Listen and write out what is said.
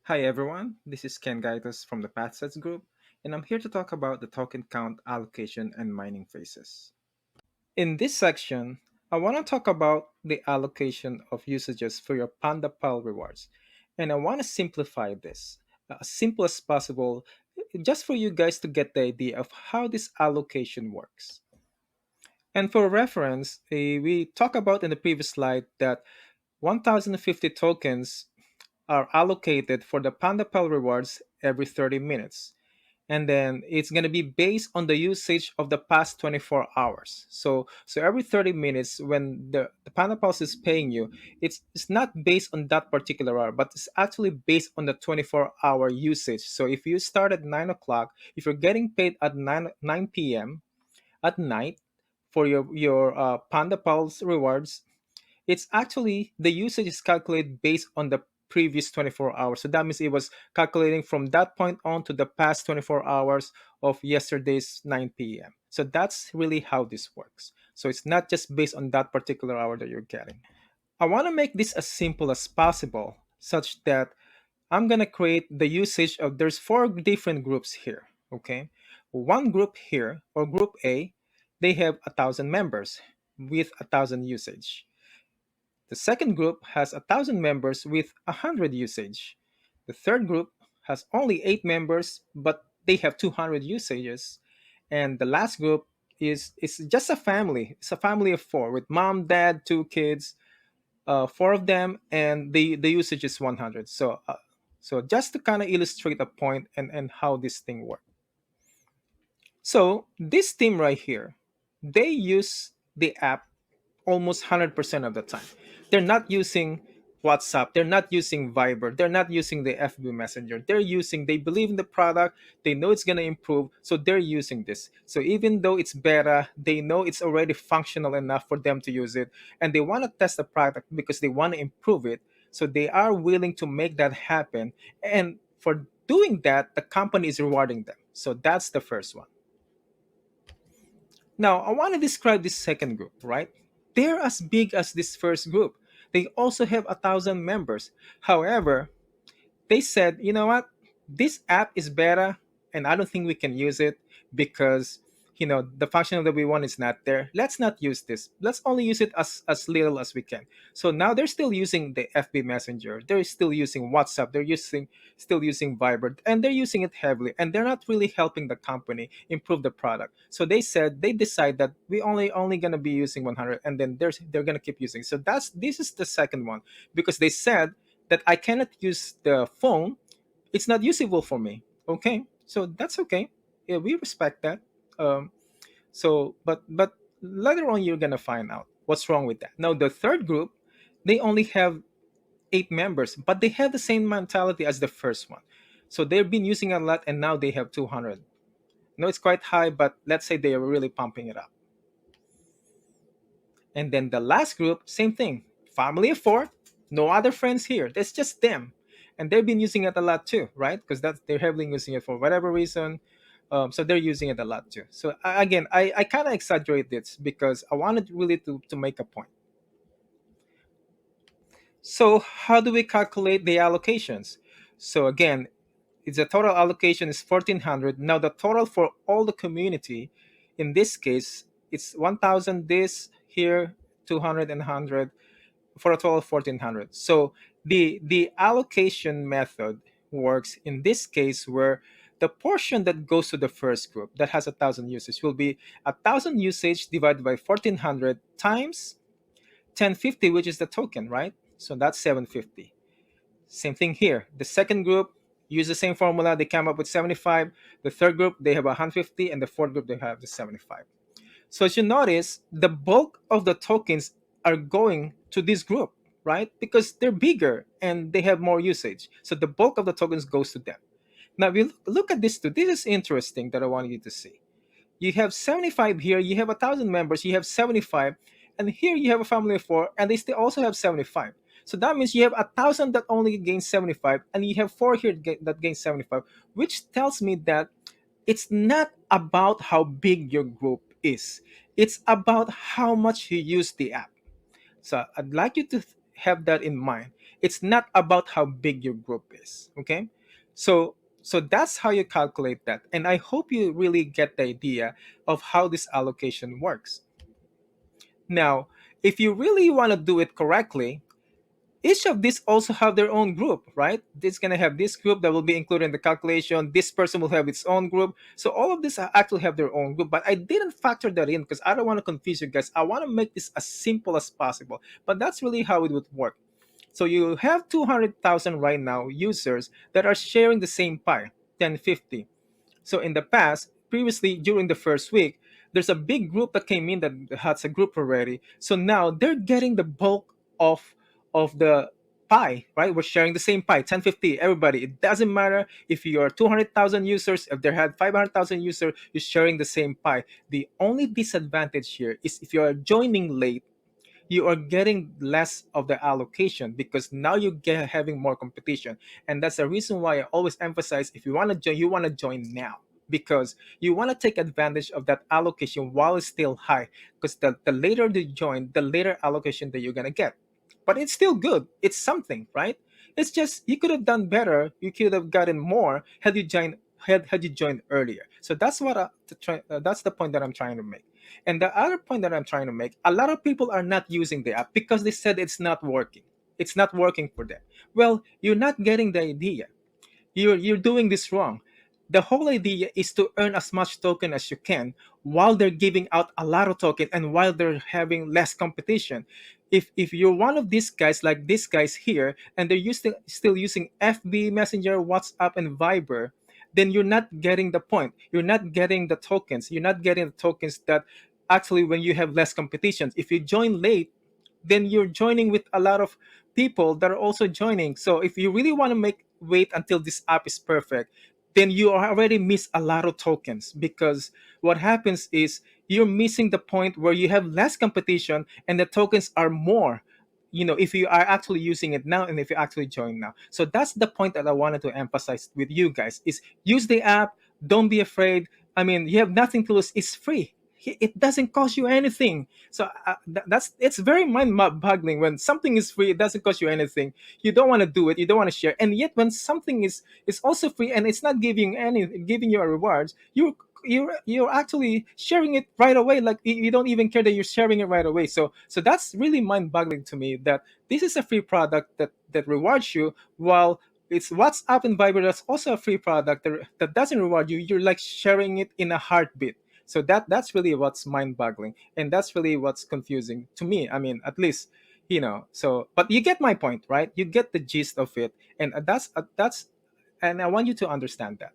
Hi everyone, this is Ken Gaitas from the Pathsets group, and I'm here to talk about the token count, allocation, and mining phases. In this section, I want to talk about the allocation of usages for your Panda Pal rewards, and I want to simplify this as simple as possible, just for you guys to get the idea of how this allocation works. And for reference, we talked about in the previous slide that 1050 tokens are allocated for the PandaPal rewards every 30 minutes. And then it's going to be based on the usage of the past 24 hours. So every 30 minutes when the PandaPals is paying you, it's not based on that particular hour, but it's actually based on the 24-hour usage. So if you start at 9 o'clock, if you're getting paid at 9 p.m. at night for your PandaPals rewards, it's actually the usage is calculated based on the previous 24 hours. So that means it was calculating from that point on to the past 24 hours of yesterday's 9 p.m. So that's really how this works. So it's not just based on that particular hour that you're getting. I want to make this as simple as possible such that I'm going to create the usage of there's four different groups here, okay? One group here or group A, they have 1,000 members with 1,000 usage. The second group has 1,000 members with 100 usage. The third group has only 8 members, but they have 200 usages. And the last group is just a family. It's a family of four with mom, dad, two kids, four of them, and the usage is 100. So just to kind of illustrate a point and how this thing works. So this team right here, they use the app almost 100% of the time. They're not using WhatsApp, they're not using Viber, they're not using the FB Messenger. They believe in the product, they know it's going to improve, so they're using this. So even though it's beta, they know it's already functional enough for them to use it, and they want to test the product because they want to improve it. So they are willing to make that happen. And for doing that, the company is rewarding them. So that's the first one. Now, I want to describe this second group, right? They're as big as this first group. They also have 1,000 members. However, they said, you know what, this app is better and I don't think we can use it because the functional that we want is not there. Let's not use this. Let's only use it as little as we can. So now they're still using the FB Messenger, they're still using WhatsApp, they're using still using Viber, and they're using it heavily, and they're not really helping the company improve the product. So they decide that we only gonna be using 100, and then they're gonna keep using. So this is the second one, because they said that I cannot use the phone. It's not usable for me. Okay, so that's okay. Yeah, we respect that. Um, but later on you're gonna find out what's wrong with that. Now the third group, they only have 8 members, but they have the same mentality as the first one. So they've been using a lot, and now they have 200. No, it's quite high, but let's say they are really pumping it up. And then the last group, same thing. Family of four, no other friends here. That's just them. And they've been using it a lot too, right? Because that's they're heavily using it for whatever reason. So they're using it a lot too. So again, I kind of exaggerate this because I wanted really to make a point. So how do we calculate the allocations? So again, it's a total allocation is 1,400. Now the total for all the community, in this case, it's 1,000 this here, 200 and 100 for a total of 1,400. So the allocation method works in this case where the portion that goes to the first group that has 1,000 usage will be 1,000 usage divided by 1,400 times 1050, which is the token, right? So that's 750. Same thing here. The second group use the same formula. They come up with 75. The third group, they have 150. And the fourth group, they have the 75. So as you notice, the bulk of the tokens are going to this group, right? Because they're bigger and they have more usage. So the bulk of the tokens goes to them. Now, if you look at this too, this is interesting that I want you to see. You have 75 here, you have 1,000 members, you have 75, and here you have a family of four, and they still also have 75. So that means you have 1,000 that only gain 75, and you have four here that gain 75, which tells me that it's not about how big your group is. It's about how much you use the app. So I'd like you to have that in mind. It's not about how big your group is. Okay, so that's how you calculate that, and I hope you really get the idea of how this allocation works. Now, if you really want to do it correctly, each of these also have their own group, right? This gonna have this group that will be included in the calculation. This person will have its own group. So all of this actually have their own group, but I didn't factor that in because I don't want to confuse you guys. I want to make this as simple as possible. But that's really how it would work. So you have 200,000 right now users that are sharing the same pie, 1050. So in the past, previously during the first week, there's a big group that came in that has a group already. So now they're getting the bulk of the pie, right? We're sharing the same pie, 1050, everybody. It doesn't matter if you're 200,000 users, if they had 500,000 users, you're sharing the same pie. The only disadvantage here is if you're joining late, you are getting less of the allocation because now you get having more competition, and that's the reason why I always emphasize, if you want to join, you want to join now, because you want to take advantage of that allocation while it's still high, because the later you join, the later allocation that you're going to get. But it's still good, it's something, right? It's just you could have done better, you could have gotten more had you joined, had you joined earlier. So that's what that's the point that I'm trying to make. And the other point that I'm trying to make, a lot of people are not using the app because they said it's not working. It's not working for them. Well, you're not getting the idea. You're doing this wrong. The whole idea is to earn as much token as you can while they're giving out a lot of token and while they're having less competition. If you're one of these guys like these guys here and they're still using FB Messenger, WhatsApp, and Viber, then you're not getting the point. You're not getting the tokens. You're not getting the tokens that actually when you have less competition. If you join late, then you're joining with a lot of people that are also joining. So if you really want to make wait until this app is perfect, then you already miss a lot of tokens, because what happens is you're missing the point where you have less competition and the tokens are more, if you are actually using it now and if you actually join now. So that's the point that I wanted to emphasize with you guys, is use the app. Don't be afraid. I mean, you have nothing to lose. It's free. It doesn't cost you anything. So that's it's very mind-boggling when something is free. It doesn't cost you anything. You don't want to do it. You don't want to share. And yet, when something is also free and it's not giving you a rewards, you're actually sharing it right away. Like you don't even care that you're sharing it right away. So that's really mind-boggling to me, that this is a free product that rewards you, while it's WhatsApp and Viber that's also a free product that doesn't reward you. You're like sharing it in a heartbeat. So that's really what's mind-boggling, and that's really what's confusing to me. I mean, at least, so, but you get my point, right? You get the gist of it, and that's and I want you to understand that.